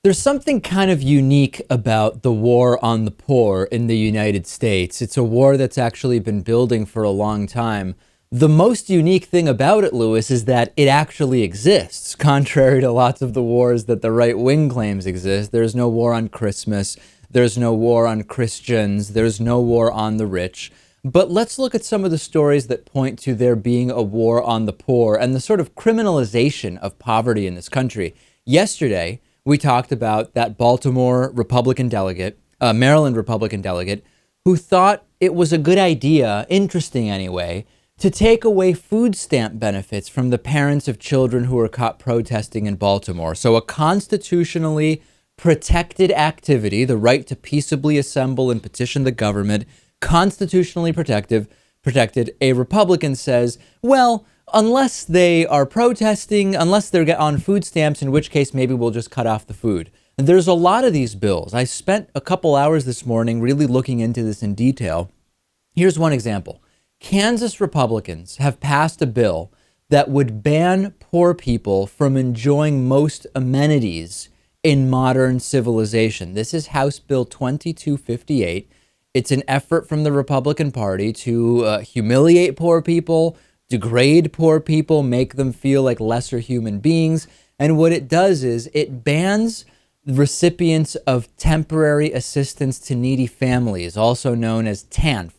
There's something kind of unique about the war on the poor in the United States. It's a war that's actually been building for a long time. The most unique thing about it, Lewis, is that it actually exists, contrary to lots of the wars that the right wing claims exist. There's no war on Christmas. There's no war on Christians. There's no war on the rich. But let's look at some of the stories that point to there being a war on the poor and the sort of criminalization of poverty in this country. Yesterday, we talked about that Baltimore Republican delegate, Maryland Republican delegate, who thought it was a good idea, interesting anyway, to take away food stamp benefits from the parents of children who were caught protesting in Baltimore. So a constitutionally protected activity, the right to peaceably assemble and petition the government, constitutionally protected. A Republican says, well, unless they are protesting, unless they're on food stamps, in which case maybe we'll just cut off the food. And there's a lot of these bills. I spent a couple hours this morning really looking into this in detail. Here's one example. Kansas Republicans have passed a bill that would ban poor people from enjoying most amenities in modern civilization. This is House Bill 2258. It's an effort from the Republican Party to humiliate poor people, degrade poor people, make them feel like lesser human beings. And what it does is it bans recipients of temporary assistance to needy families, also known as TANF,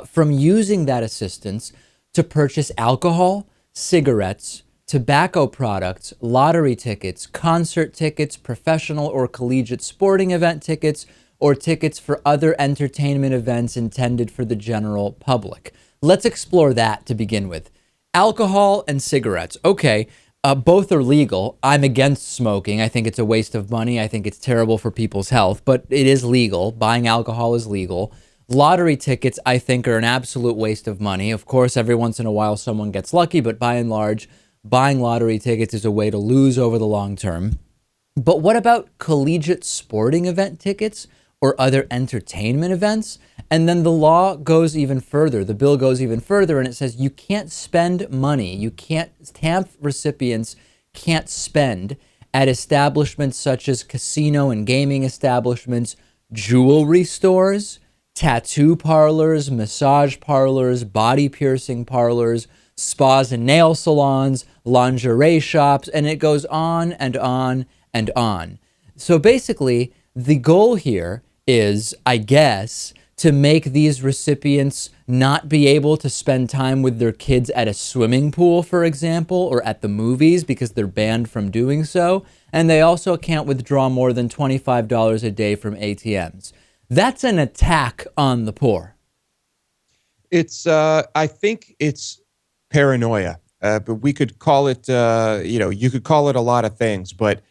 from using that assistance to purchase alcohol, cigarettes, tobacco products, lottery tickets, concert tickets, professional or collegiate sporting event tickets, or tickets for other entertainment events intended for the general public. Let's explore that to begin with. Alcohol and cigarettes. Okay, both are legal. I'm against smoking. I think it's a waste of money. I think it's terrible for people's health, but it is legal. Buying alcohol is legal. Lottery tickets, I think, are an absolute waste of money. Of course, every once in a while someone gets lucky, but by and large, buying lottery tickets is a way to lose over the long term. But what about collegiate sporting event tickets or other entertainment events? And then the law goes even further. The bill goes even further, and it says you can't spend money. TAMF recipients can't spend at establishments such as casino and gaming establishments, jewelry stores, tattoo parlors, massage parlors, body piercing parlors, spas and nail salons, lingerie shops, and it goes on and on and on. So basically, the goal here is, I guess, to make these recipients not be able to spend time with their kids at a swimming pool, for example, or at the movies because they're banned from doing so. And they also can't withdraw more than $25 a day from ATMs. That's an attack on the poor. I think it's paranoia, but we could call it, you could call it a lot of things, but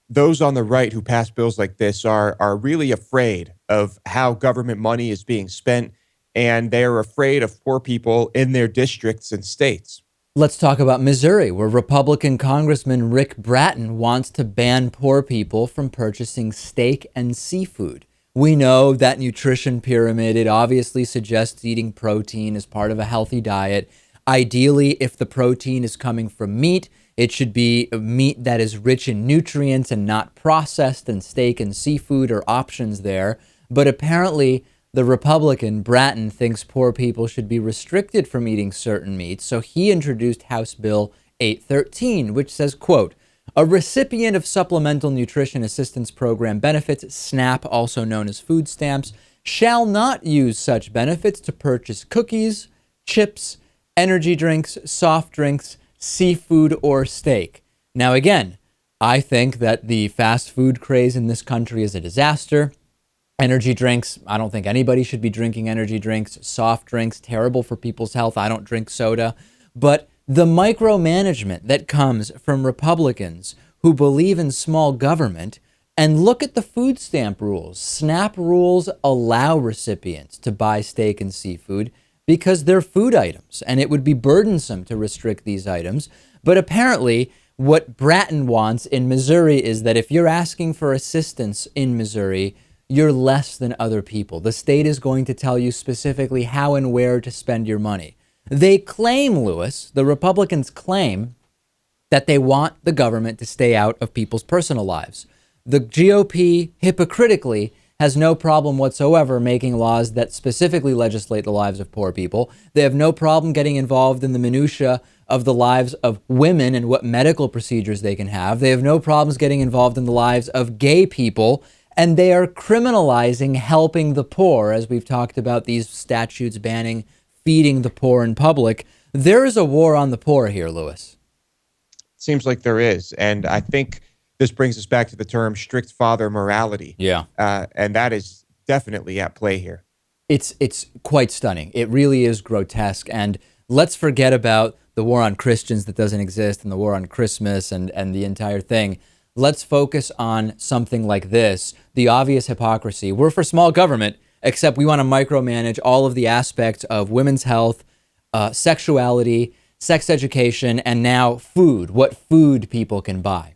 those on the right who pass bills like this are really afraid of how government money is being spent, and they're afraid of poor people in their districts and states. Let's talk about Missouri, where Republican Congressman Rick Bratton wants to ban poor people from purchasing steak and seafood. We know that nutrition pyramid, it obviously suggests eating protein as part of a healthy diet. Ideally, if the protein is coming from meat, it should be meat that is rich in nutrients and not processed, and steak and seafood are options there. But apparently, the Republican Bratton thinks poor people should be restricted from eating certain meats. So he introduced House Bill 813, which says, quote, a recipient of Supplemental Nutrition Assistance Program benefits, SNAP, also known as food stamps, shall not use such benefits to purchase cookies, chips, energy drinks, soft drinks, seafood, or steak. Now, again, I think that the fast food craze in this country is a disaster. Energy drinks, I don't think anybody should be drinking energy drinks. Soft drinks, terrible for people's health. I don't drink soda. But the micromanagement that comes from Republicans who believe in small government, and look at the food stamp rules. SNAP rules allow recipients to buy steak and seafood because they're food items, and it would be burdensome to restrict these items. But apparently, what Bratton wants in Missouri is that if you're asking for assistance in Missouri, you're less than other people. The state is going to tell you specifically how and where to spend your money. They claim, Lewis, the Republicans claim that they want the government to stay out of people's personal lives. The GOP hypocritically has no problem whatsoever making laws that specifically legislate the lives of poor people. They have no problem getting involved in the minutia of the lives of women and what medical procedures they can have. They have no problems getting involved in the lives of gay people. And they are criminalizing helping the poor, as we've talked about these statutes banning feeding the poor in public. There is a war on the poor here, Lewis. Seems like there is. And I think this brings us back to the term strict father morality. Yeah. And that is definitely at play here. It's quite stunning. It really is grotesque. And let's forget about the war on Christians that doesn't exist and the war on Christmas and the entire thing. Let's focus on something like this, the obvious hypocrisy. We're for small government, except we want to micromanage all of the aspects of women's health, sexuality, sex education, and now food, what food people can buy.